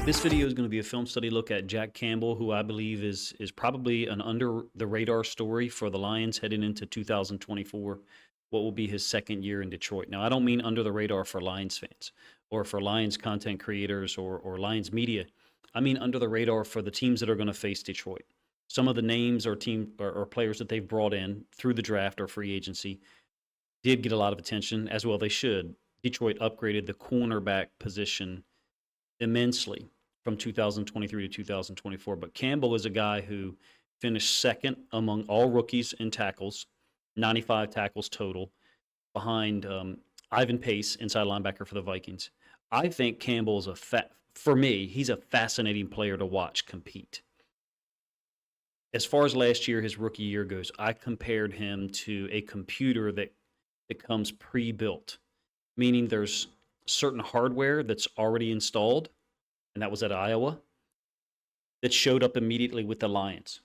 This video is going to be a film study look at Jack Campbell, who I believe is probably an under the radar story for the Lions heading into 2024. What will be his second year in Detroit? Now, I don't mean under the radar for Lions fans or for Lions content creators or Lions media. I mean under the radar for the teams that are going to face Detroit. Some of the names or or players that they've brought in through the draft or free agency did get a lot of attention, as well they should. Detroit upgraded the cornerback position immensely from 2023 to 2024. But Campbell is a guy who finished second among all rookies in tackles, 95 tackles total, behind Ivan Pace, inside linebacker for the Vikings. I think Campbell is for me, he's a fascinating player to watch compete. As far as last year, his rookie year goes, I compared him to a computer that comes pre-built, meaning there's certain hardware that's already installed, and that was at Iowa, that showed up immediately with the Lions.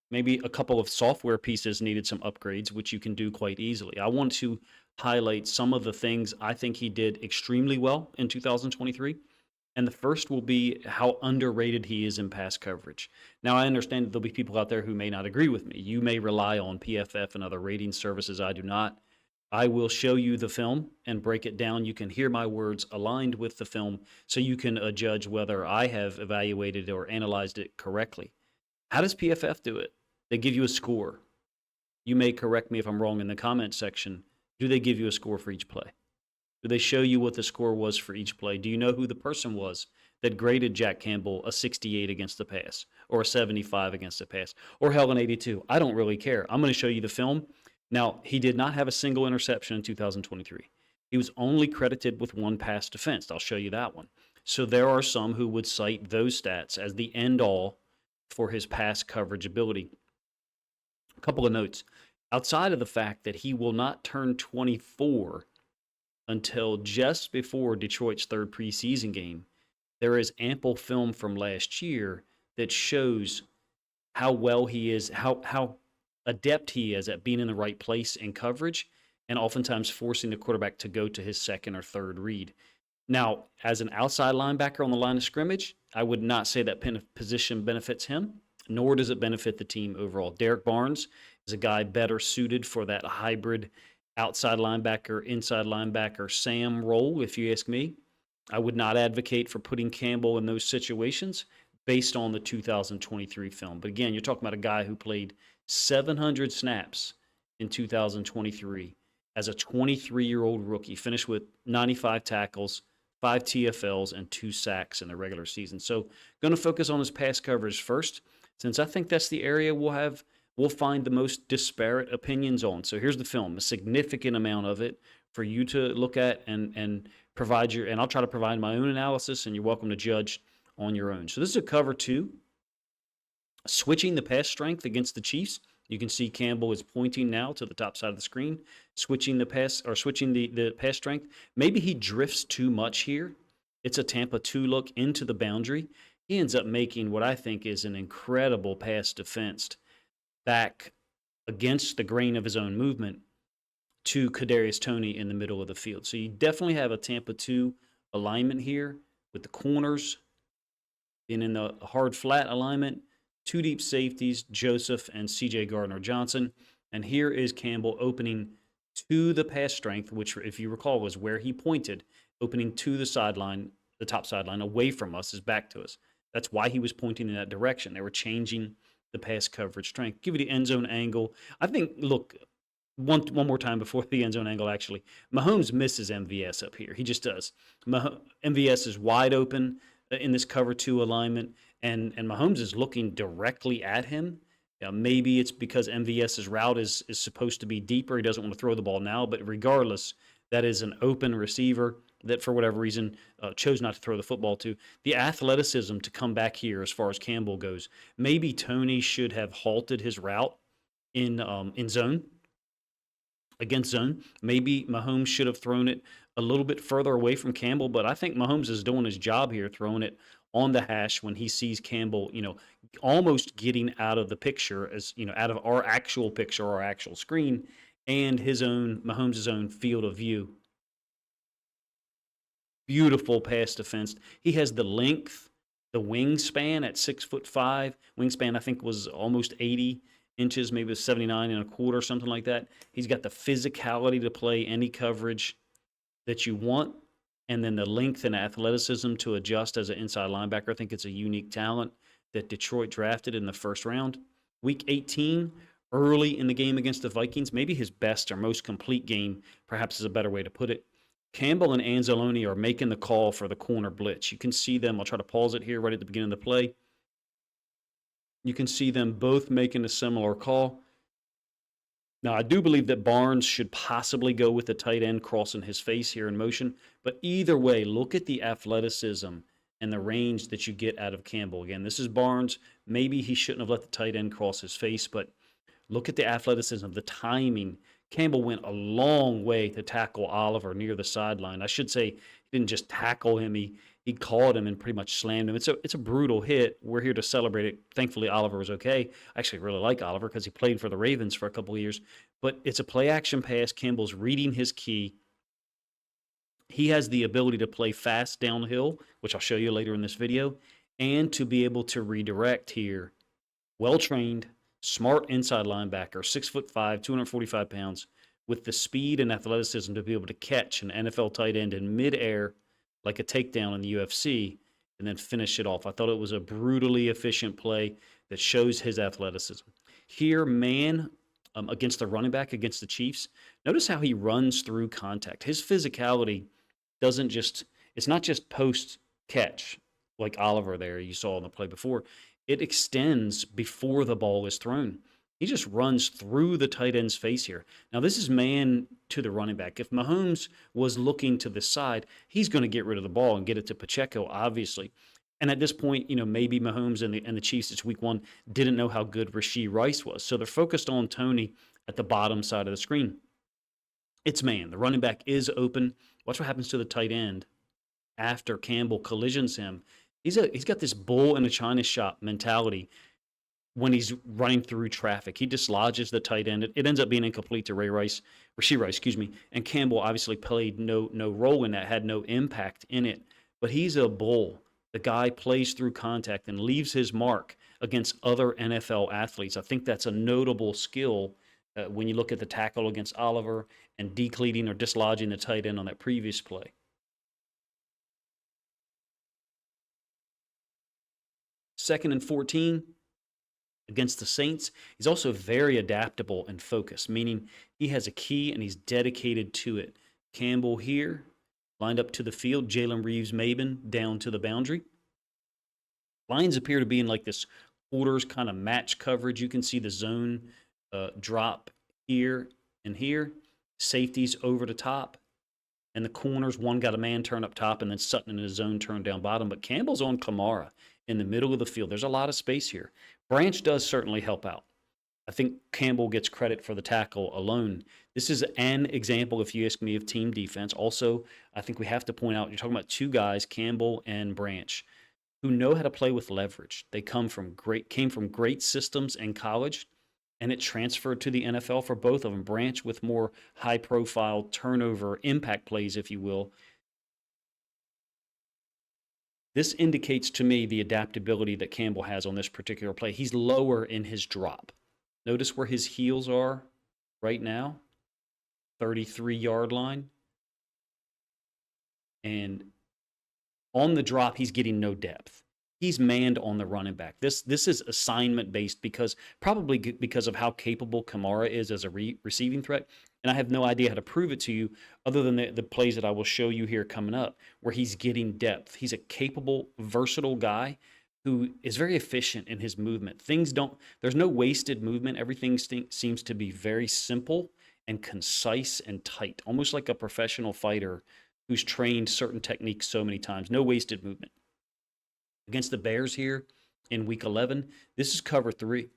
Maybe a couple of software pieces needed some upgrades, which you can do quite easily. I want to highlight some of the things I think he did extremely well in 2023. And the first will be how underrated he is in pass coverage. Now, I understand that there'll be people out there who may not agree with me. You may rely on PFF and other rating services. I do not. I will show you the film and break it down. You can hear my words aligned with the film so you can judge whether I have evaluated or analyzed it correctly. How does PFF do it? They give you a score. You may correct me if I'm wrong in the comment section. Do they give you a score for each play? Do they show you what the score was for each play? Do you know who the person was that graded Jack Campbell a 68 against the pass or a 75 against the pass or hell, an 82? I don't really care. I'm going to show you the film. Now, he did not have a single interception in 2023. He was only credited with one pass defense. I'll show you that one. So there are some who would cite those stats as the end-all for his pass coverage ability. A couple of notes. Outside of the fact that he will not turn 24 until just before Detroit's third preseason game, there is ample film from last year that shows how well he is, how adept he is at being in the right place in coverage and oftentimes forcing the quarterback to go to his second or third read. Now, as an outside linebacker on the line of scrimmage, I would not say that position benefits him, nor does it benefit the team overall. Derek Barnes is a guy better suited for that hybrid outside linebacker, inside linebacker, Sam role, if you ask me. I would not advocate for putting Campbell in those situations based on the 2023 film. But again, you're talking about a guy who played 700 snaps in 2023 as a 23-year-old rookie, finished with 95 tackles, 5 TFLs, and 2 sacks in the regular season. So going to focus on his pass coverage first, since I think that's the area we'll find the most disparate opinions on. So here's the film, a significant amount of it for you to look at and provide and I'll try to provide my own analysis, and you're welcome to judge on your own. So this is a cover 2. Switching the pass strength against the Chiefs. You can see Campbell is pointing now to the top side of the screen, switching the pass strength. Maybe he drifts too much here. It's a Tampa 2 look into the boundary. He ends up making what I think is an incredible pass defense back against the grain of his own movement to Kadarius Toney in the middle of the field. So you definitely have a Tampa 2 alignment here with the corners being in the hard flat alignment. 2 deep safeties, Joseph and C.J. Gardner-Johnson. And here is Campbell opening to the pass strength, which, if you recall, was where he pointed, opening to the sideline, the top sideline, away from us, is back to us. That's why he was pointing in that direction. They were changing the pass coverage strength. Give you the end zone angle. I think, look, one more time before the end zone angle, actually. Mahomes misses MVS up here. He just does. MVS is wide open in this cover 2 alignment, and Mahomes is looking directly at him. Maybe it's because MVS's route is supposed to be deeper. He doesn't want to throw the ball now, but regardless, that is an open receiver that for whatever reason chose not to throw the football to. The athleticism to come back here as far as Campbell goes. Maybe Toney should have halted his route in zone, against zone. Maybe Mahomes should have thrown it a little bit further away from Campbell, but I think Mahomes is doing his job here, throwing it on the hash when he sees Campbell, almost getting out of the picture, out of our actual picture, our actual screen, and Mahomes' own field of view. Beautiful pass defense. He has the length, The wingspan at 6'5", wingspan I think was almost 80 inches, maybe it was 79 and a quarter, something like that. He's got the physicality to play any coverage that you want, and then the length and athleticism to adjust as an inside linebacker. I think it's a unique talent that Detroit drafted in the first round. Week 18, early in the game against the Vikings, maybe his best or most complete game, perhaps is a better way to put it. Campbell and Anzalone are making the call for the corner blitz. You can see them. I'll try to pause it here right at the beginning of the play. You can see them both making a similar call. Now, I do believe that Barnes should possibly go with the tight end crossing his face here in motion. But either way, look at the athleticism and the range that you get out of Campbell. Again, this is Barnes. Maybe he shouldn't have let the tight end cross his face, but look at the athleticism, the timing. Campbell went a long way to tackle Oliver near the sideline. I should say he didn't just tackle him. He caught him and pretty much slammed him. It's a brutal hit. We're here to celebrate it. Thankfully, Oliver was okay. I actually really like Oliver because he played for the Ravens for a couple of years. But it's a play-action pass. Campbell's reading his key. He has the ability to play fast downhill, which I'll show you later in this video, and to be able to redirect here. Well-trained, smart inside linebacker, 6'5", 245 pounds, with the speed and athleticism to be able to catch an NFL tight end in midair like a takedown in the UFC and then finish it off. I thought it was a brutally efficient play that shows his athleticism. Here, man against the running back against the Chiefs, notice how he runs through contact. His physicality doesn't just, it's not just post-catch like Oliver there you saw in the play before. It extends before the ball is thrown. He just runs through the tight end's face here. Now, this is man to the running back. If Mahomes was looking to the side, he's going to get rid of the ball and get it to Pacheco, obviously. And at this point, maybe Mahomes and the Chiefs, it's week 1, didn't know how good Rashee Rice was. So they're focused on Tony at the bottom side of the screen. It's man. The running back is open. Watch what happens to the tight end after Campbell collisions him. He's got this bull in a china shop mentality when he's running through traffic. He dislodges the tight end. It ends up being incomplete to Rashee Rice, and Campbell obviously played no role in that, had no impact in it. But he's a bull. The guy plays through contact and leaves his mark against other NFL athletes. I think that's a notable skill when you look at the tackle against Oliver and decleating or dislodging the tight end on that previous play. Second and 14 against the Saints. He's also very adaptable and focused, meaning he has a key and he's dedicated to it. Campbell here, lined up to the field. Jalen Reeves-Maybin down to the boundary. Lions appear to be in like this quarters kind of match coverage. You can see the zone drop here and here. Safeties over the top. And the corners, one got a man turn up top and then Sutton in his zone turn down bottom. But Campbell's on Kamara in the middle of the field. There's a lot of space here. Branch does certainly help out. I think Campbell gets credit for the tackle alone. This is an example, if you ask me, of team defense. Also, I think we have to point out, you're talking about two guys, Campbell and Branch, who know how to play with leverage. They came from great systems in college, and it transferred to the NFL for both of them. Branch with more high-profile turnover impact plays, if you will. This indicates to me the adaptability that Campbell has on this particular play. He's lower in his drop. Notice where his heels are right now, 33-yard line. And on the drop, he's getting no depth. He's manned on the running back. This is assignment-based probably because of how capable Kamara is as a receiving threat. And I have no idea how to prove it to you other than the plays that I will show you here coming up where he's getting depth. He's a capable, versatile guy who is very efficient in his movement. There's no wasted movement. Everything seems to be very simple and concise and tight, almost like a professional fighter who's trained certain techniques so many times. No wasted movement. Against the Bears here in week 11, this is cover 3.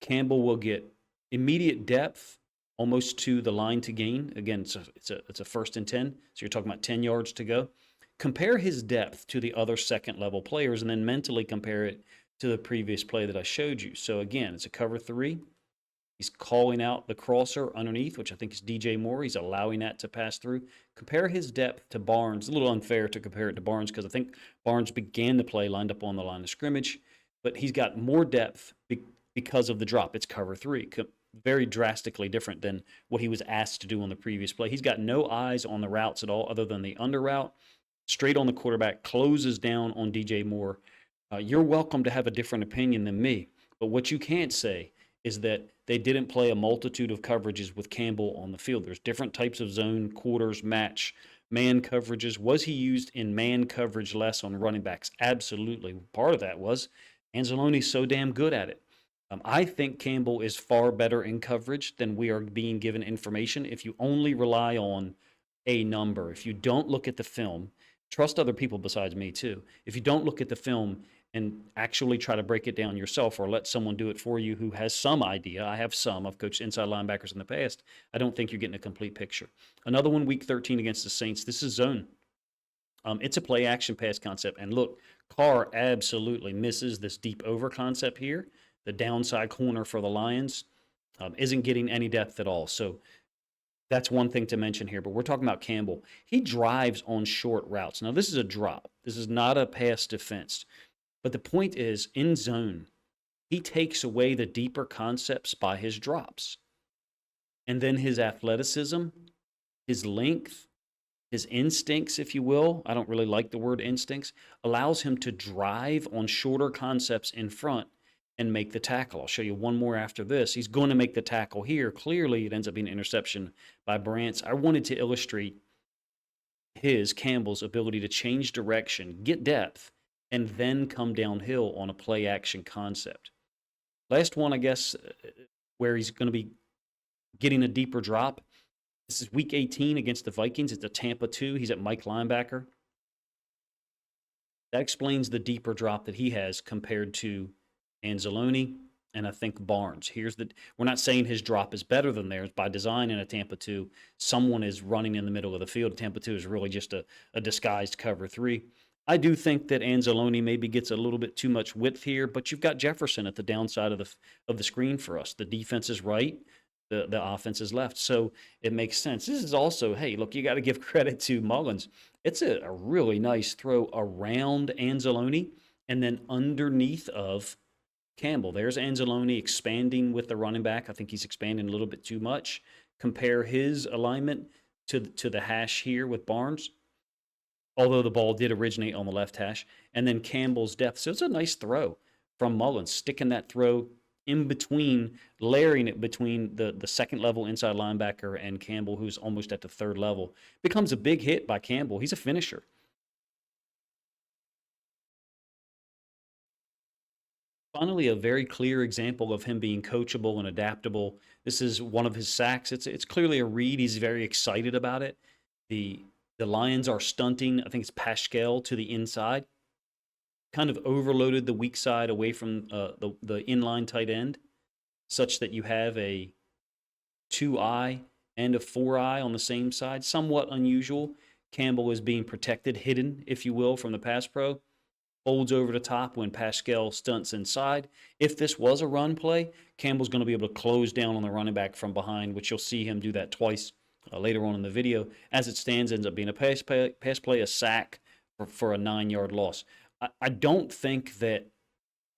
Campbell will get immediate depth almost to the line to gain. Again, it's a 1st and 10, so you're talking about 10 yards to go. Compare his depth to the other second-level players and then mentally compare it to the previous play that I showed you. So again, it's a cover 3. He's calling out the crosser underneath, which I think is DJ Moore. He's allowing that to pass through. Compare his depth to Barnes. A little unfair to compare it to Barnes because I think Barnes began the play lined up on the line of scrimmage, but he's got more depth because of the drop. It's cover three. Very drastically different than what he was asked to do on the previous play. He's got no eyes on the routes at all other than the under route. Straight on the quarterback, closes down on DJ Moore. You're welcome to have a different opinion than me, but what you can't say is that they didn't play a multitude of coverages with Campbell on the field. There's different types of zone, quarters, match, man coverages. Was he used in man coverage less on running backs? Absolutely. Part of that was Anzalone's so damn good at it. I think Campbell is far better in coverage than we are being given information if you only rely on a number. If you don't look at the film, trust other people besides me too. If you don't look at the film and actually try to break it down yourself or let someone do it for you who has some idea. I have some. I've coached inside linebackers in the past. I don't think you're getting a complete picture. Another one, week 13 against the Saints. This is zone. It's a play action pass concept. And look, Carr absolutely misses this deep over concept here. The downside corner for the Lions isn't getting any depth at all. So that's one thing to mention here, but we're talking about Campbell. He drives on short routes. Now, this is a drop. This is not a pass defense. But the point is, in zone, he takes away the deeper concepts by his drops. And then his athleticism, his length, his instincts, if you will, I don't really like the word instincts, allows him to drive on shorter concepts in front and make the tackle. I'll show you one more after this. He's going to make the tackle here. Clearly, it ends up being an interception by Brantz. I wanted to illustrate Campbell's ability to change direction, get depth, and then come downhill on a play action concept. Last one, I guess, where he's going to be getting a deeper drop. This is week 18 against the Vikings. It's a Tampa 2. He's at Mike linebacker. That explains the deeper drop that he has compared to Anzalone and I think Barnes. We're not saying his drop is better than theirs. By design in a Tampa 2, someone is running in the middle of the field. Tampa 2 is really just a disguised cover 3. I do think that Anzalone maybe gets a little bit too much width here, but you've got Jefferson at the downside of the screen for us. The defense is right, the offense is left, so it makes sense. This is also, hey, look, you got to give credit to Mullins. It's a really nice throw around Anzalone and then underneath of Campbell. There's Anzalone expanding with the running back. I think he's expanding a little bit too much. Compare his alignment to the hash here with Barnes, although the ball did originate on the left hash, and then Campbell's depth. So it's a nice throw from Mullins, sticking that throw in between, layering it between the second level inside linebacker and Campbell, who's almost at the third level. Becomes a big hit by Campbell. He's a finisher. Finally, a very clear example of him being coachable and adaptable. This is one of his sacks. It's clearly a read. He's very excited about it. The Lions are stunting. I think it's Pascal to the inside. Kind of overloaded the weak side away from the inline tight end, such that you have a 2-eye and a 4-eye on the same side. Somewhat unusual. Campbell is being protected, hidden, if you will, from the pass pro. Folds over the top when Pascal stunts inside. If this was a run play, Campbell's going to be able to close down on the running back from behind, which you'll see him do that twice later on in the video. As it stands, ends up being a pass play, a sack for a 9-yard loss. I don't think that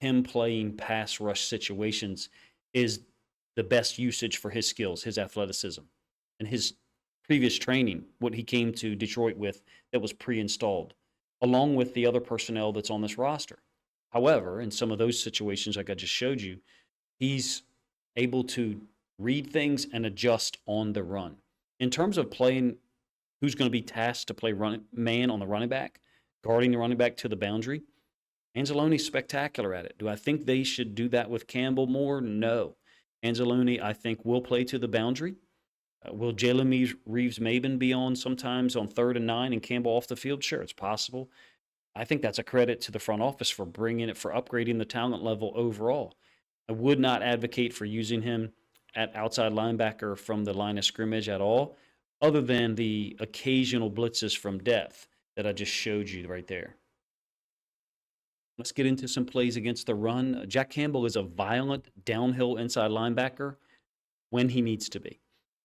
him playing pass rush situations is the best usage for his skills, his athleticism, and his previous training, what he came to Detroit with that was pre-installed, along with the other personnel that's on this roster. However, in some of those situations, like I just showed you, he's able to read things and adjust on the run. In terms of playing, who's going to be tasked to play man on the running back, guarding the running back to the boundary, Anzalone's spectacular at it. Do I think they should do that with Campbell more? No. Anzalone, I think, will play to the boundary. Will Jalen Reeves-Maben be on sometimes on 3rd and 9 and Campbell off the field? Sure, it's possible. I think that's a credit to the front office for bringing it, for upgrading the talent level overall. I would not advocate for using him at outside linebacker from the line of scrimmage at all, other than the occasional blitzes from depth that I just showed you right there. Let's get into some plays against the run. Jack Campbell is a violent downhill inside linebacker. when he needs to be.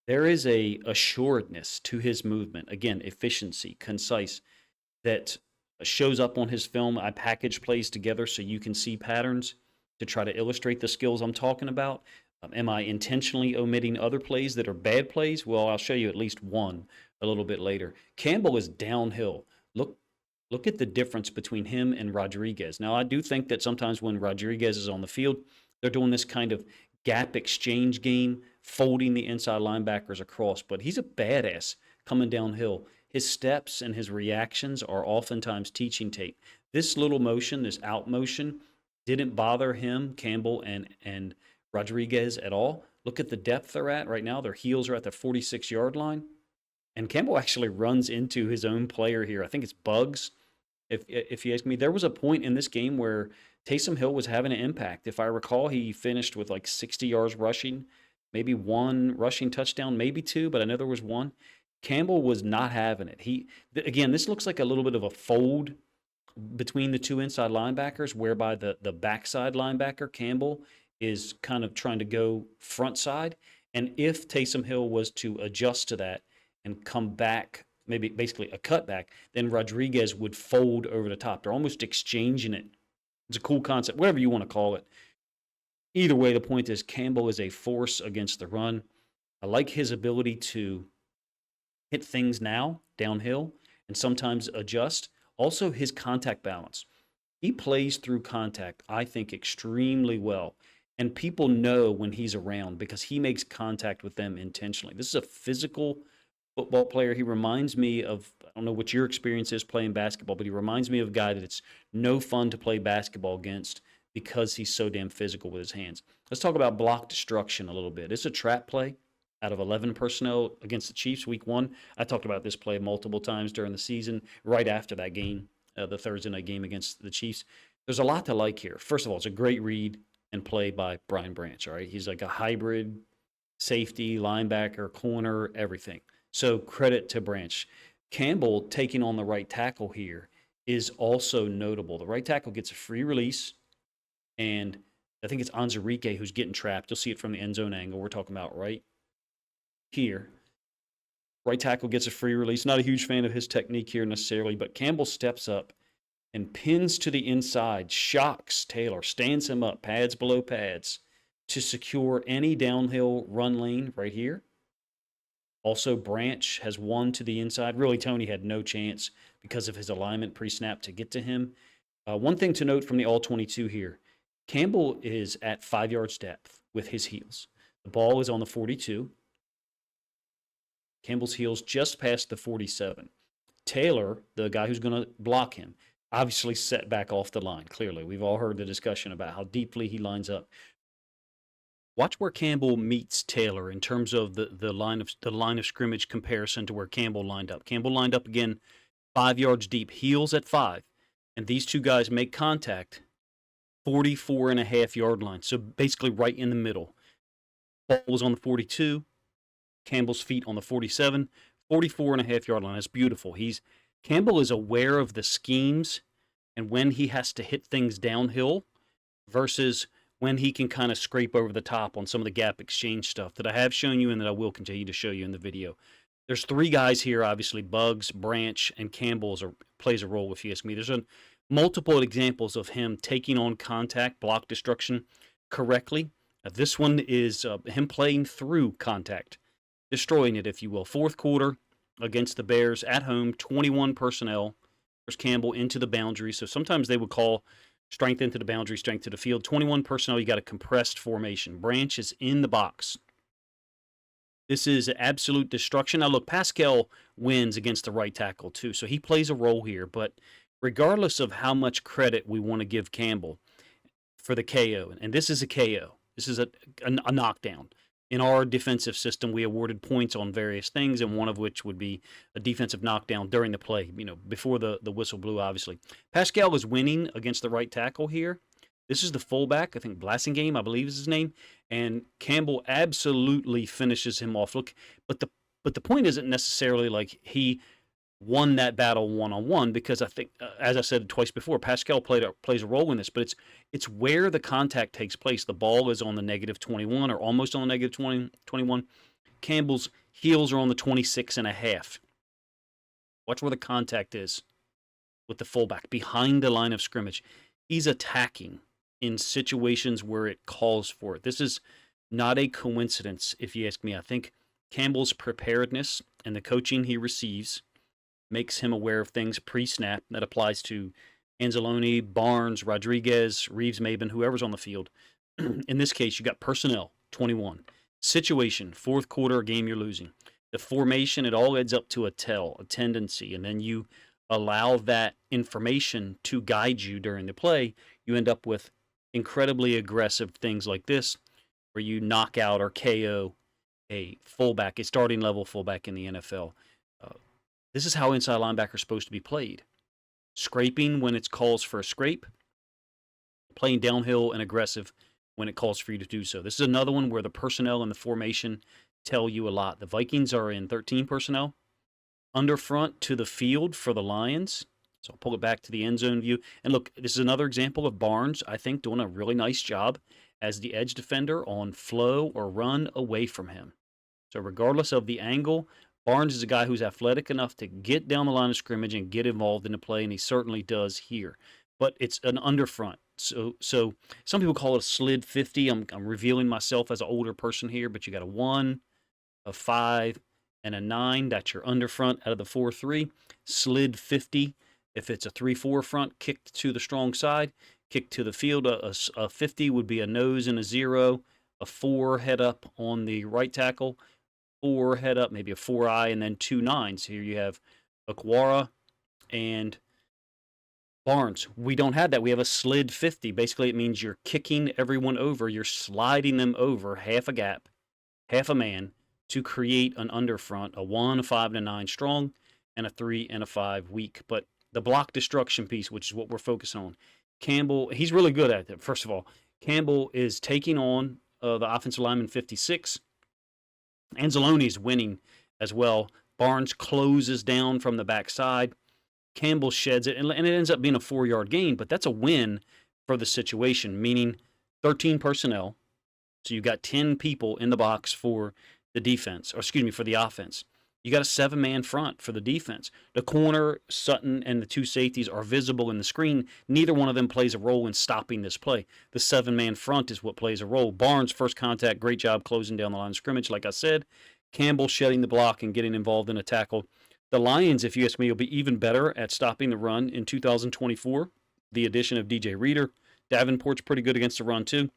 There is a assuredness to his movement. Again, efficiency, concise, that shows up on his film. I package plays together so you can see patterns to try to illustrate the skills I'm talking about. Am I intentionally omitting other plays that are bad plays? Well, I'll show you at least one a little bit later. Campbell is downhill. Look at the difference between him and Rodriguez. Now, I do think that sometimes when Rodriguez is on the field, they're doing this kind of gap exchange game, folding the inside linebackers across, but he's a badass coming downhill. His steps and his reactions are oftentimes teaching tape. This little motion, this out motion, didn't bother him, Campbell, and Rodriguez at all. Look at the depth they're at right now. Their heels are at the 46-yard line. And Campbell actually runs into his own player here. I think it's Bugs. If you ask me, there was a point in this game where Taysom Hill was having an impact. If I recall, he finished with like 60 yards rushing, maybe one rushing touchdown, maybe two, but I know there was one. Campbell was not having it. Again, this looks like a little bit of a fold between the two inside linebackers, whereby the backside linebacker, Campbell, is kind of trying to go front side. And if Taysom Hill was to adjust to that and come back, maybe basically a cutback, then Rodriguez would fold over the top. They're almost exchanging it. It's a cool concept, whatever you want to call it. Either way, the point is Campbell is a force against the run. I like his ability to hit things now, downhill, and sometimes adjust. Also, his contact balance. He plays through contact, I think, extremely well. And people know when he's around because he makes contact with them intentionally. This is a physical football player. He reminds me of, I don't know what your experience is playing basketball, but he reminds me of a guy that it's no fun to play basketball against because he's so damn physical with his hands. Let's talk about block destruction a little bit. It's a trap play out of 11 personnel against the Chiefs week 1. I talked about this play multiple times during the season, right after that game, the Thursday night game against the Chiefs. There's a lot to like here. First of all, it's a great read and play by Brian Branch, all right? He's like a hybrid safety, linebacker, corner, everything. So credit to Branch. Campbell taking on the right tackle here is also notable. The right tackle gets a free release, and I think it's Anzarike who's getting trapped. You'll see it from the end zone angle we're talking about right here. Right tackle gets a free release. Not a huge fan of his technique here necessarily, but Campbell steps up and pins to the inside, shocks Taylor, stands him up, pads below pads, to secure any downhill run lane right here. Also, Branch has one to the inside. Really, Tony had no chance because of his alignment pre-snap to get to him. One thing to note from the all-22 here, Campbell is at 5 yards depth with his heels. The ball is on the 42. Campbell's heels just past the 47. Taylor, the guy who's going to block him, obviously set back off the line, clearly. We've all heard the discussion about how deeply he lines up. Watch where Campbell meets Taylor in terms of the line of scrimmage comparison to where Campbell lined up. Campbell lined up again 5 yards deep, heels at 5, and these two guys make contact 44.5-yard line, so basically right in the middle. Ball was on the 42, Campbell's feet on the 47, 44.5-yard line. That's beautiful. Campbell is aware of the schemes and when he has to hit things downhill versus when he can kind of scrape over the top on some of the gap exchange stuff that I have shown you and that I will continue to show you in the video. There's 3 guys here, obviously, Bugs, Branch, and Campbell plays a role, if you ask me. There's multiple examples of him taking on contact, block destruction correctly. This one is him playing through contact, destroying it, if you will. Fourth quarter against the Bears at home, 21 personnel. There's Campbell into the boundary. So sometimes they would call strength into the boundary, strength to the field. 21 personnel, you got a compressed formation. Branch is in the box. This is absolute destruction. Now, look, Pascal wins against the right tackle, too, so he plays a role here. But regardless of how much credit we want to give Campbell for the KO, and this is a KO, this is a knockdown. In our defensive system, we awarded points on various things, and one of which would be a defensive knockdown during the play, before the whistle blew, obviously. Pascal was winning against the right tackle here. This is the fullback, I think Blassingame, I believe is his name, and Campbell absolutely finishes him off. Look, but the point isn't necessarily like he won that battle one-on-one because I think, as I said twice before, Pascal plays a role in this, but it's where the contact takes place. The ball is on the negative 21 or almost on the negative 20, 21. Campbell's heels are on the 26 and a half. Watch where the contact is with the fullback behind the line of scrimmage. He's attacking in situations where it calls for it. This is not a coincidence, if you ask me. I think Campbell's preparedness and the coaching he receives makes him aware of things pre-snap. That applies to Anzalone, Barnes, Rodriguez, Reeves-Maben, whoever's on the field. In this case, you got personnel, 21. Situation, fourth quarter, a game you're losing. The formation, it all adds up to a tendency, and then you allow that information to guide you during the play. You end up with incredibly aggressive things like this, where you knock out or KO a fullback, a starting level fullback in the NFL. This is how inside linebacker is supposed to be played. Scraping when it calls for a scrape, playing downhill and aggressive when it calls for you to do so. This is another one where the personnel and the formation tell you a lot. The Vikings are in 13 personnel. Under front to the field for the Lions. So I'll pull it back to the end zone view. And look, this is another example of Barnes, I think, doing a really nice job as the edge defender on flow or run away from him. So regardless of the angle, Barnes is a guy who's athletic enough to get down the line of scrimmage and get involved in the play, and he certainly does here. But it's an underfront. So some people call it a slid 50. I'm revealing myself as an older person here, but you got a 1, a 5, and a 9. That's your underfront out of the 4-3. Slid 50. If it's a 3-4 front, kicked to the strong side, kicked to the field. A 50 would be a nose and a 0, a 4 head up on the right tackle, 4 head up, maybe a 4-eye, and then 2 9s. Here you have Okwara and Barnes. We don't have that. We have a slid 50. Basically, it means you're kicking everyone over. You're sliding them over half a gap, half a man, to create an underfront, a 1, a 5, and a 9 strong, and a 3 and a 5 weak. But the block destruction piece, which is what we're focusing on, Campbell, he's really good at it. First of all, Campbell is taking on the offensive lineman 56. Anzalone is winning as well. Barnes closes down from the backside. Campbell sheds it, and it ends up being a 4-yard gain, but that's a win for the situation, meaning 13 personnel. So you got 10 people in the box for the defense, or excuse me, for the offense. You got a 7-man front for the defense. The corner, Sutton, and the 2 safeties are visible in the screen. Neither one of them plays a role in stopping this play. The 7-man front is what plays a role. Barnes, first contact, great job closing down the line of scrimmage, like I said. Campbell shedding the block and getting involved in a tackle. The Lions, if you ask me, will be even better at stopping the run in 2024. The addition of DJ Reader. Davenport's pretty good against the run, too,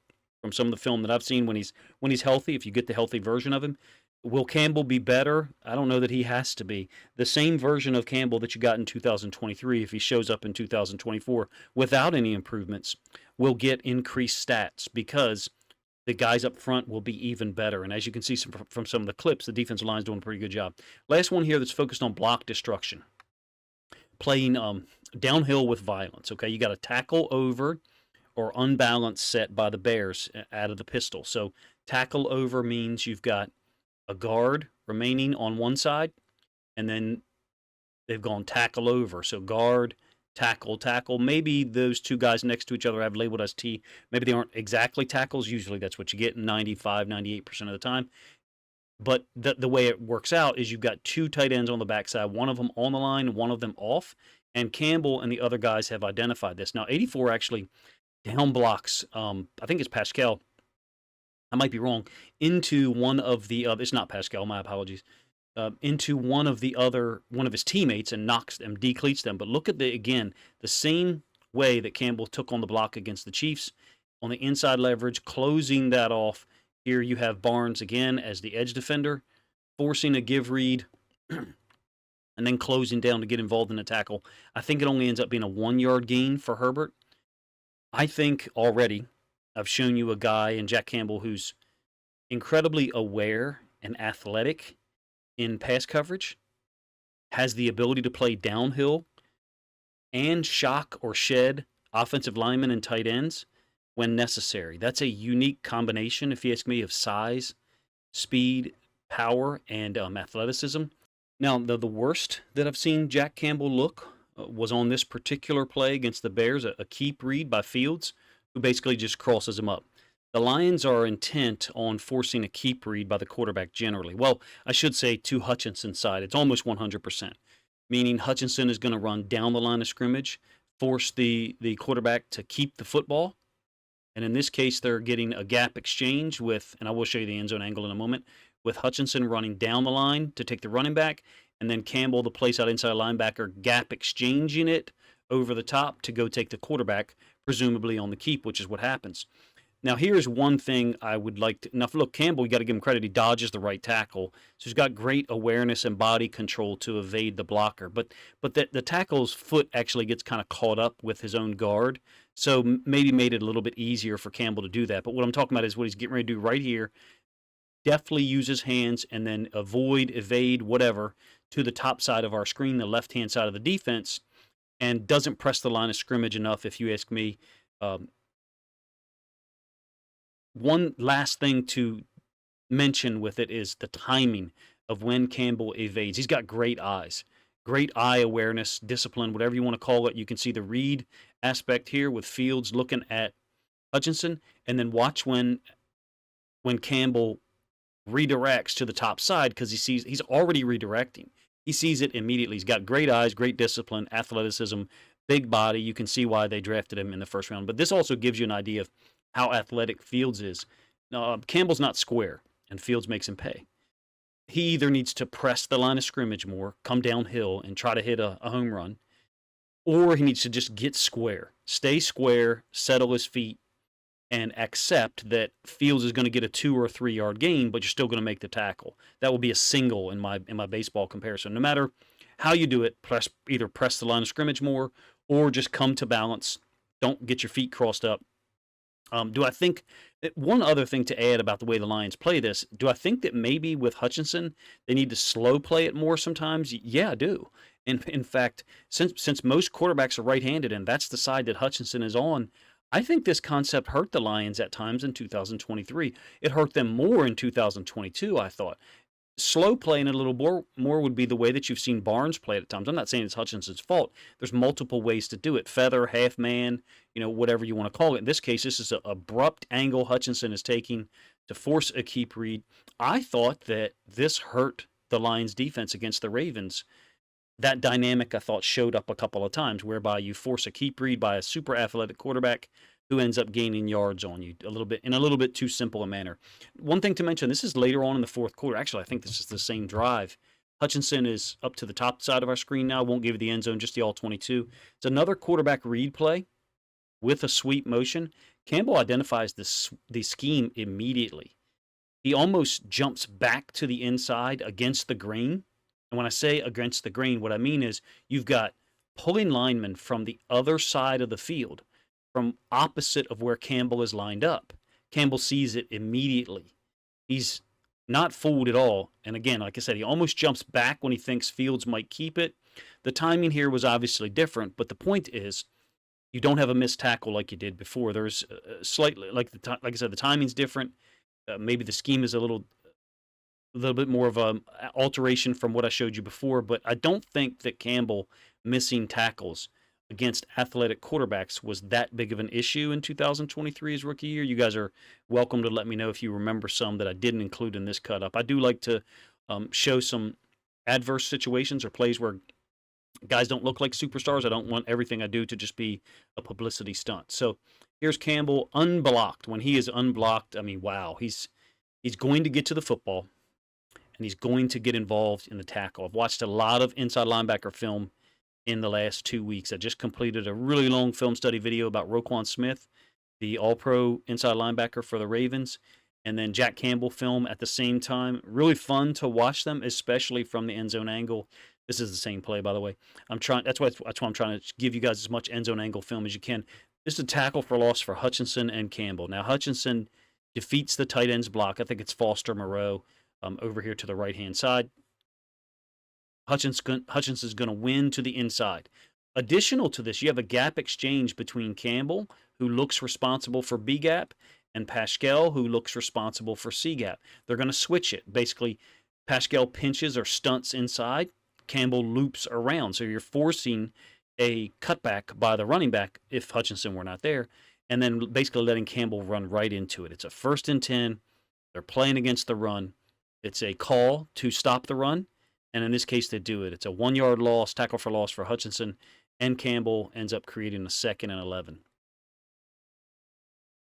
from some of the film that I've seen when he's healthy, if you get the healthy version of him. Will Campbell be better? I don't know that he has to be. The same version of Campbell that you got in 2023, if he shows up in 2024 without any improvements, will get increased stats because the guys up front will be even better. And as you can see from some of the clips, the defensive line is doing a pretty good job. Last one here that's focused on block destruction. Playing downhill with violence, okay? You got a tackle over or unbalanced set by the Bears out of the pistol. So tackle over means you've got a guard remaining on one side, and then they've gone tackle over. So guard, tackle, tackle. Maybe those 2 guys next to each other have labeled as T. Maybe they aren't exactly tackles. Usually that's what you get 95, 98% of the time. But the way it works out is you've got 2 tight ends on the backside, one of them on the line, one of them off. And Campbell and the other guys have identified this. Now, 84 actually down blocks, I think it's Pascal, I might be wrong, into one of the it's not Pascal, my apologies, into one of his teammates and knocks them, decleats them. But look at the same way that Campbell took on the block against the Chiefs on the inside leverage, closing that off. Here you have Barnes again as the edge defender, forcing a give read, and then closing down to get involved in a tackle. I think it only ends up being a 1-yard gain for Herbert. I think already I've shown you a guy in Jack Campbell who's incredibly aware and athletic in pass coverage, has the ability to play downhill and shock or shed offensive linemen and tight ends when necessary. That's a unique combination, if you ask me, of size, speed, power, and athleticism. Now, the worst that I've seen Jack Campbell look was on this particular play against the Bears, a keep read by Fields, who basically just crosses him up. The Lions are intent on forcing a keep read by the quarterback generally. Well, I should say to Hutchinson's side, it's almost 100%, meaning Hutchinson is going to run down the line of scrimmage, force the quarterback to keep the football, and in this case, they're getting a gap exchange with, and I will show you the end zone angle in a moment, with Hutchinson running down the line to take the running back, and then Campbell, the place out inside linebacker, gap exchanging it over the top to go take the quarterback, presumably on the keep, which is what happens. Now, here's one thing I would like to. Now, look, Campbell, you got to give him credit. He dodges the right tackle, so he's got great awareness and body control to evade the blocker. But the tackle's foot actually gets kind of caught up with his own guard, so maybe made it a little bit easier for Campbell to do that. But what I'm talking about is what he's getting ready to do right here. Deftly use his hands and then avoid, evade, whatever, to the top side of our screen, the left-hand side of the defense, and doesn't press the line of scrimmage enough, if you ask me. One last thing to mention with it is the timing of when Campbell evades. He's got great eyes, great eye awareness, discipline, whatever you want to call it. You can see the read aspect here with Fields looking at Hutchinson, and then watch when Campbell redirects to the top side because he sees he's already redirecting. He sees it immediately. He's got great eyes, great discipline, athleticism, big body. You can see why they drafted him in the first round. But this also gives you an idea of how athletic Fields is. Campbell's not square, and Fields makes him pay. He either needs to press the line of scrimmage more, come downhill, and try to hit a home run, or he needs to just get square, stay square, settle his feet, and accept that Fields is going to get a 2 or 3 yard gain, but you're still going to make the tackle. That will be a single in my baseball comparison. No matter how you do it, either press the line of scrimmage more or just come to balance. Don't get your feet crossed up. Do I think one other thing to add about the way the Lions play this? Do I think that maybe with Hutchinson they need to slow play it more sometimes? Yeah, I do. In fact, since most quarterbacks are right-handed and that's the side that Hutchinson is on, I think this concept hurt the Lions at times in 2023. It hurt them more in 2022, I thought. Slow playing it a little more would be the way that you've seen Barnes play it at times. I'm not saying it's Hutchinson's fault. There's multiple ways to do it. Feather, half man, whatever you want to call it. In this case, this is an abrupt angle Hutchinson is taking to force a keep read. I thought that this hurt the Lions defense against the Ravens. That dynamic, I thought, showed up a couple of times, whereby you force a keep read by a super athletic quarterback who ends up gaining yards on you in a little bit too simple a manner. One thing to mention, this is later on in the fourth quarter. Actually, I think this is the same drive. Hutchinson is up to the top side of our screen now. Won't give you the end zone, just the all 22. It's another quarterback read play with a sweep motion. Campbell identifies the scheme immediately. He almost jumps back to the inside against the grain. And when I say against the grain, what I mean is you've got pulling linemen from the other side of the field, from opposite of where Campbell is lined up. Campbell sees it immediately. He's not fooled at all. And again, like I said, he almost jumps back when he thinks Fields might keep it. The timing here was obviously different, but the point is you don't have a missed tackle like you did before. There's slightly, like I said, the timing's different. Maybe the scheme is a little bit more of a alteration from what I showed you before, but I don't think that Campbell missing tackles against athletic quarterbacks was that big of an issue in 2023, his rookie year. You guys are welcome to let me know if you remember some that I didn't include in this cut up. I do like to show some adverse situations or plays where guys don't look like superstars. I don't want everything I do to just be a publicity stunt. So here's Campbell unblocked. When he is unblocked, I mean, wow, he's going to get to the football and he's going to get involved in the tackle. I've watched a lot of inside linebacker film in the last 2 weeks. I just completed a really long film study video about Roquan Smith, the all-pro inside linebacker for the Ravens, and then Jack Campbell film at the same time. Really fun to watch them, especially from the end zone angle. This is the same play, by the way. That's why I'm trying to give you guys as much end zone angle film as you can. This is a tackle for loss for Hutchinson and Campbell. Now, Hutchinson defeats the tight ends block. I think it's Foster Moreau over here to the right-hand side. Hutchinson's going to win to the inside. Additional to this, you have a gap exchange between Campbell, who looks responsible for B gap, and Pascal, who looks responsible for C gap. They're going to switch it. Basically, Pascal pinches or stunts inside. Campbell loops around. So you're forcing a cutback by the running back if Hutchinson were not there, and then basically letting Campbell run right into it. It's a 1st and 10. They're playing against the run. It's a call to stop the run, and in this case, they do it. It's a 1-yard loss, tackle for loss for Hutchinson, and Campbell ends up creating a 2nd and 11.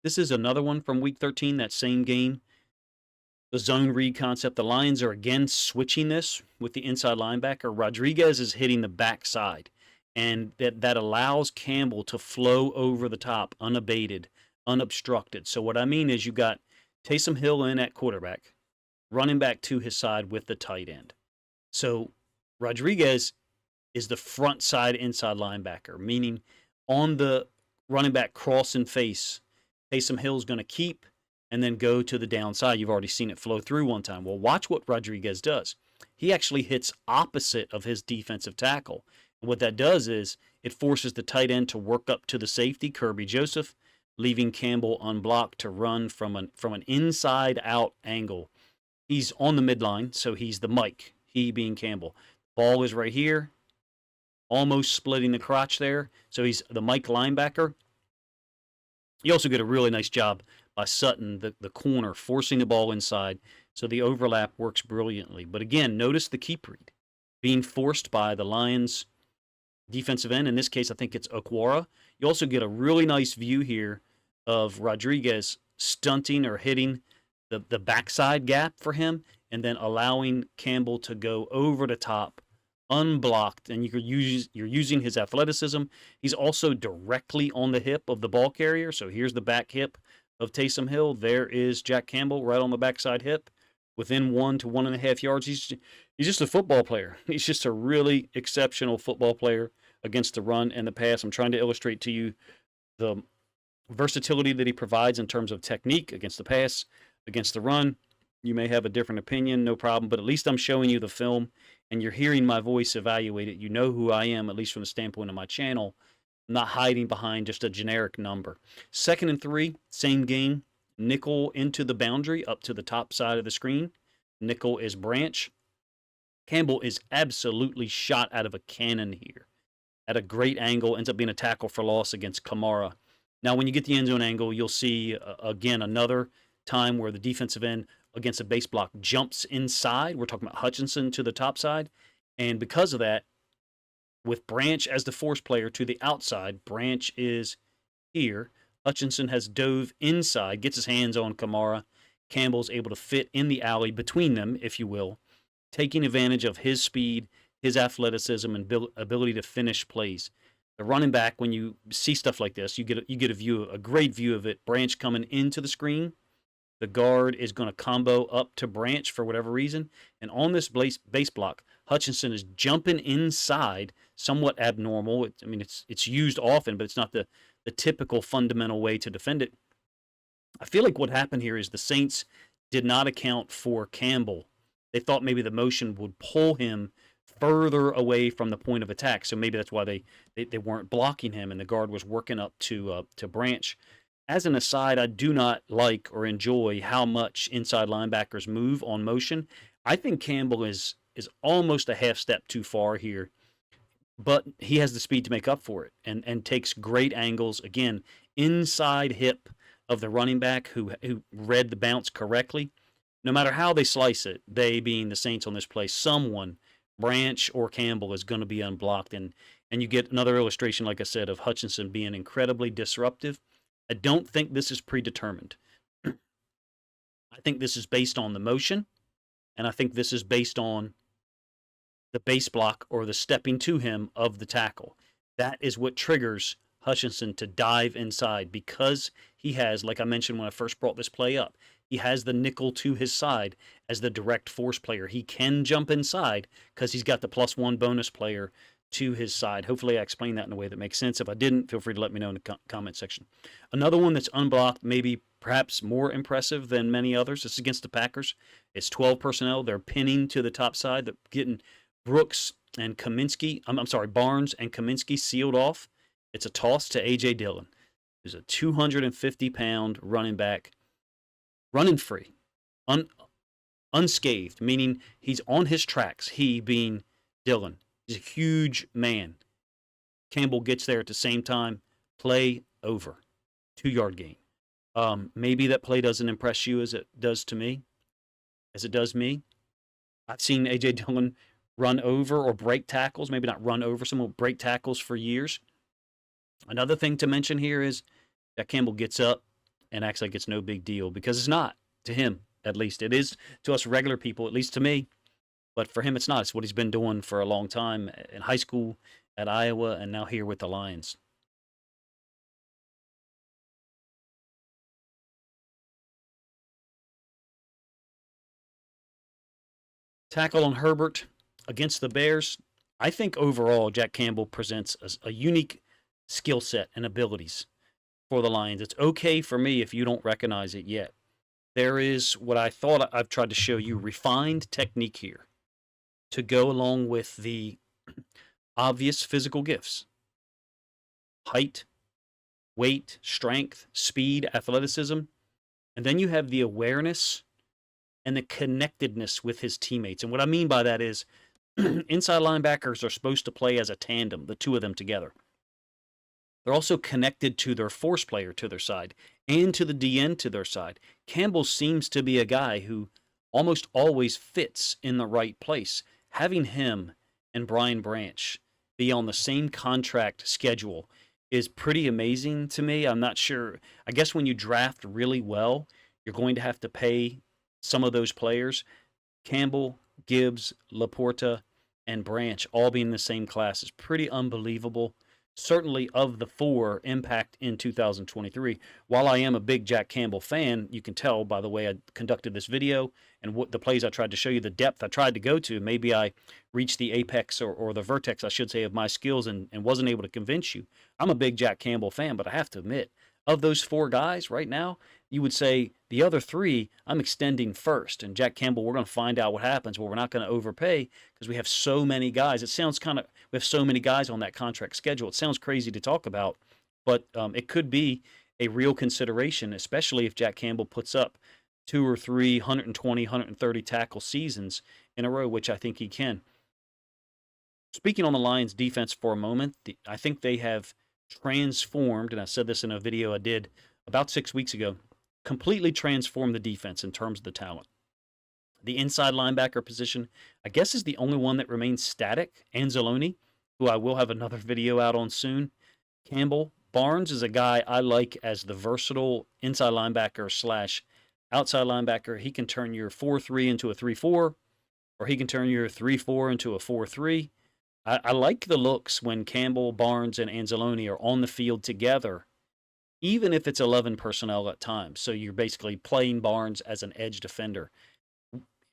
This is another one from Week 13, that same game. The zone read concept. The Lions are again switching this with the inside linebacker. Rodriguez is hitting the backside, and that allows Campbell to flow over the top unabated, unobstructed. So what I mean is you got Taysom Hill in at quarterback, running back to his side with the tight end. So Rodriguez is the front side inside linebacker, meaning on the running back cross and face, Taysom Hill's going to keep and then go to the downside. You've already seen it flow through one time. Well, watch what Rodriguez does. He actually hits opposite of his defensive tackle. And what that does is it forces the tight end to work up to the safety, Kirby Joseph, leaving Campbell unblocked to run from an inside-out angle. He's on the midline, so he's the Mike, he being Campbell. Ball is right here, almost splitting the crotch there. So he's the Mike linebacker. You also get a really nice job by Sutton, the corner, forcing the ball inside. So the overlap works brilliantly. But again, notice the keep read being forced by the Lions defensive end. In this case, I think it's Okwara. You also get a really nice view here of Rodriguez stunting or hitting the backside gap for him and then allowing Campbell to go over the top unblocked, and you're using his athleticism. He's also directly on the hip of the ball carrier. So here's the back hip of Taysom Hill. There is Jack Campbell right on the backside hip, within 1 to 1.5 yards. He's just a football player. He's just a really exceptional football player against the run and the pass. I'm trying to illustrate to you the versatility that he provides in terms of technique against the pass, against the run. You may have a different opinion, no problem, but at least I'm showing you the film and you're hearing my voice evaluate it. You know who I am, at least from the standpoint of my channel. I'm not hiding behind just a generic number. 2nd and 3, same game. Nickel into the boundary, up to the top side of the screen. Nickel is Branch. Campbell is absolutely shot out of a cannon here at a great angle. Ends up being a tackle for loss against Kamara. Now, when you get the end zone angle, you'll see, again, another time where the defensive end against a base block jumps inside. We're talking about Hutchinson to the top side. And because of that, with Branch as the force player to the outside, Branch is here. Hutchinson has dove inside, gets his hands on Kamara. Campbell's able to fit in the alley between them, if you will, taking advantage of his speed, his athleticism, and ability to finish plays. The running back, when you see stuff like this, you get a great view of it. Branch coming into the screen. The guard is going to combo up to Branch for whatever reason. And on this base block, Hutchinson is jumping inside, somewhat abnormal. It's used often, but it's not the typical fundamental way to defend it. I feel like what happened here is the Saints did not account for Campbell. They thought maybe the motion would pull him further away from the point of attack. So maybe that's why they weren't blocking him and the guard was working up to Branch. As an aside, I do not like or enjoy how much inside linebackers move on motion. I think Campbell is almost a half step too far here, but he has the speed to make up for it and takes great angles. Again, inside hip of the running back who read the bounce correctly. No matter how they slice it, they being the Saints on this play, someone, Branch or Campbell, is going to be unblocked. And you get another illustration, like I said, of Hutchinson being incredibly disruptive. I don't think this is predetermined. I think this is based on the motion, and I think this is based on the base block or the stepping to him of the tackle. That is what triggers Hutchinson to dive inside because he has, like I mentioned when I first brought this play up, he has the nickel to his side as the direct force player. He can jump inside because he's got the +1 bonus player to his side. Hopefully I explained that in a way that makes sense. If I didn't, feel free to let me know in the comment section. Another one that's unblocked, maybe perhaps more impressive than many others. It's against the Packers. It's 12 personnel. They're pinning to the top side. They're getting Barnes and Kaminsky sealed off. It's a toss to A.J. Dillon, who's a 250-pound running back, running free. unscathed, meaning he's on his tracks. He being Dillon. He's a huge man. Campbell gets there at the same time. Play over. 2-yard gain. Maybe that play doesn't impress you as it does to me, as it does me. I've seen A.J. Dillon run over or break tackles, maybe not run over, some will break tackles for years. Another thing to mention here is that Campbell gets up and acts like it's no big deal, because it's not, to him at least. It is to us regular people, at least to me, but for him it's not. It's what he's been doing for a long time in high school, at Iowa, and now here with the Lions. Tackle on Herbert against the Bears. I think overall Jack Campbell presents a unique skill set and abilities for the Lions. It's okay for me if you don't recognize it yet. There is what I thought I've tried to show you, refined technique here to go along with the obvious physical gifts: height, weight, strength, speed, athleticism. And then you have the awareness and the connectedness with his teammates. And what I mean by that is inside linebackers are supposed to play as a tandem, the two of them together. They're also connected to their force player to their side and to the DN to their side. Campbell seems to be a guy who almost always fits in the right place. Having him and Brian Branch be on the same contract schedule is pretty amazing to me. I'm not sure. I guess when you draft really well, you're going to have to pay some of those players. Campbell, Gibbs, Laporta, and Branch all being in the same class is pretty unbelievable. Certainly of the four, impact in 2023. While I am a big Jack Campbell fan, you can tell by the way I conducted this video and what the plays I tried to show you, the depth I tried to go to. Maybe I reached the apex or the vertex, I should say, of my skills and wasn't able to convince you. I'm a big Jack Campbell fan, but I have to admit, of those four guys right now, you would say the other three I'm extending first. And Jack Campbell, we're going to find out what happens. Well, we're not going to overpay because we have so many guys. It sounds we have so many guys on that contract schedule. It sounds crazy to talk about, but it could be a real consideration, especially if Jack Campbell puts up 2 or 3 120, 130 tackle seasons in a row, which I think he can. Speaking on the Lions defense for a moment, I think they have transformed, and I said this in a video I did about 6 weeks ago, completely transformed the defense in terms of the talent. The inside linebacker position, I guess, is the only one that remains static. Anzalone, who I will have another video out on soon. Campbell. Barnes is a guy I like as the versatile inside linebacker slash outside linebacker. He can turn your 4-3 into a 3-4, or he can turn your 3-4 into a 4-3. I like the looks when Campbell, Barnes, and Anzalone are on the field together, even if it's 11 personnel at times. So you're basically playing Barnes as an edge defender.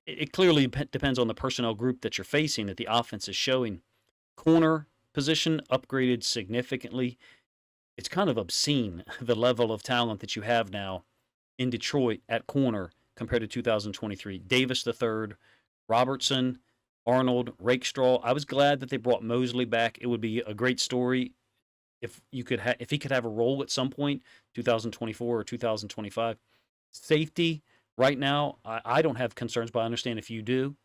It clearly depends on the personnel group that you're facing, that the offense is showing. Corner position upgraded significantly. It's kind of obscene, the level of talent that you have now in Detroit at corner compared to 2023. Davis III, Robertson, Arnold, Rakestraw. I was glad that they brought Mosley back. It would be a great story if he could have a role at some point, 2024 or 2025. Safety, right now, I don't have concerns, but I understand if you do.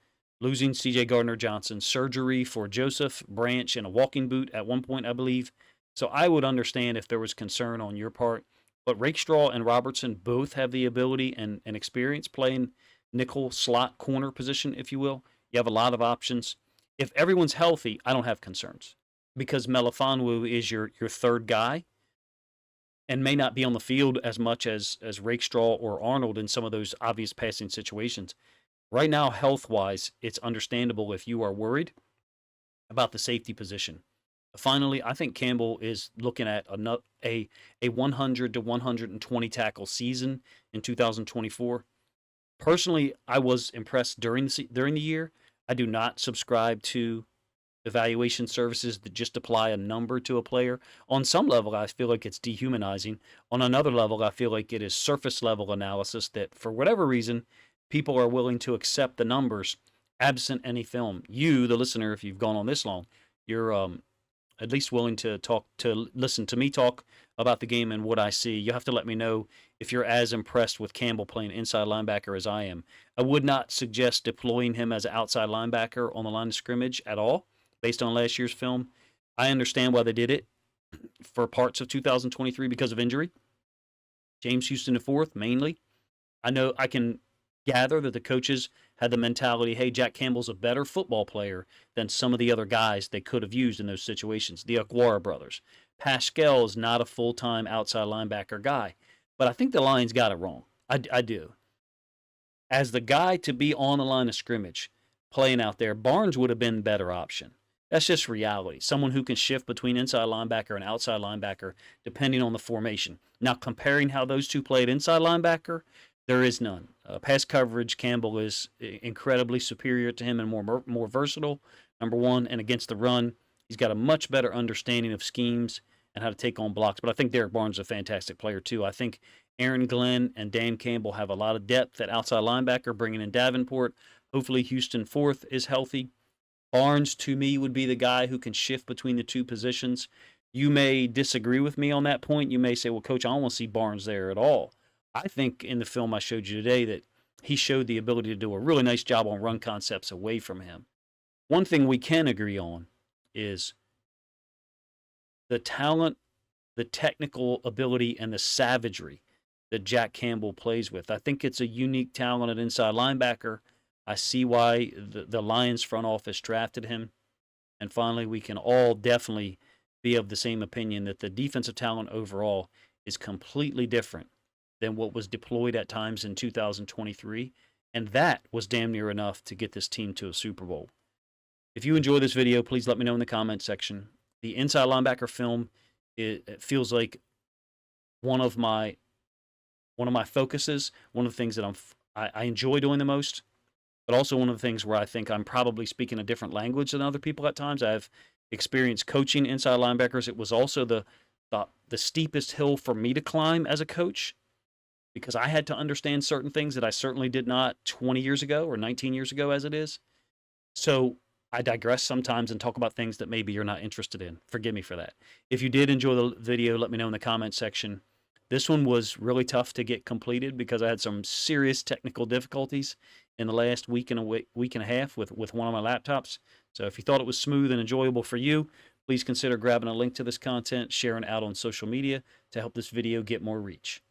Losing C.J. Gardner-Johnson, surgery for Joseph Branch in a walking boot at one point, I believe. So I would understand if there was concern on your part. But Rakestraw and Robertson both have the ability and experience playing nickel slot corner position, if you will. You have a lot of options. If everyone's healthy, I don't have concerns, because Melifonwu is your third guy and may not be on the field as much as Rakestraw or Arnold in some of those obvious passing situations. Right now, health-wise, it's understandable if you are worried about the safety position. Finally, I think Campbell is looking at a 100 to 120 tackle season in 2024. Personally, I was impressed during the year. I do not subscribe to evaluation services that just apply a number to a player. On some level, I feel like it's dehumanizing. On another level, I feel like it is surface level analysis that, for whatever reason, people are willing to accept the numbers absent any film. You, the listener, if you've gone on this long, you're at least willing to listen to me talk about the game and what I see. You have to let me know if you're as impressed with Campbell playing inside linebacker as I am. I would not suggest deploying him as an outside linebacker on the line of scrimmage at all, based on last year's film. I understand why they did it for parts of 2023 because of injury. James Houston IV mainly. I know I can gather that the coaches had the mentality, hey, Jack Campbell's a better football player than some of the other guys they could have used in those situations. The Aguara brothers. Pascal is not a full-time outside linebacker guy. But I think the Lions got it wrong. I do. As the guy to be on the line of scrimmage, playing out there, Barnes would have been the better option. That's just reality. Someone who can shift between inside linebacker and outside linebacker depending on the formation. Now, comparing how those two played inside linebacker, there is none. Pass coverage, Campbell is incredibly superior to him and more versatile, number one. And against the run, he's got a much better understanding of schemes and how to take on blocks. But I think Derek Barnes is a fantastic player, too. I think Aaron Glenn and Dan Campbell have a lot of depth at outside linebacker, bringing in Davenport. Hopefully Houston fourth is healthy. Barnes, to me, would be the guy who can shift between the two positions. You may disagree with me on that point. You may say, well, Coach, I don't want to see Barnes there at all. I think in the film I showed you today that he showed the ability to do a really nice job on run concepts away from him. One thing we can agree on is the talent, the technical ability, and the savagery that Jack Campbell plays with. I think it's a unique talent at inside linebacker. I see why the Lions front office drafted him. And finally, we can all definitely be of the same opinion that the defensive talent overall is completely different than what was deployed at times in 2023. And that was damn near enough to get this team to a Super Bowl. If you enjoy this video, please let me know in the comments section. The inside linebacker film, it feels like one of my focuses, one of the things that I enjoy doing the most, but also one of the things where I think I'm probably speaking a different language than other people at times. I've experienced coaching inside linebackers. It was also the steepest hill for me to climb as a coach because I had to understand certain things that I certainly did not 20 years ago or 19 years ago as it is. So I digress sometimes and talk about things that maybe you're not interested in. Forgive me for that. If you did enjoy the video, let me know in the comment section. This one was really tough to get completed because I had some serious technical difficulties in the last week and a half with one of my laptops. So if you thought it was smooth and enjoyable for you, please consider grabbing a link to this content, sharing it out on social media to help this video get more reach.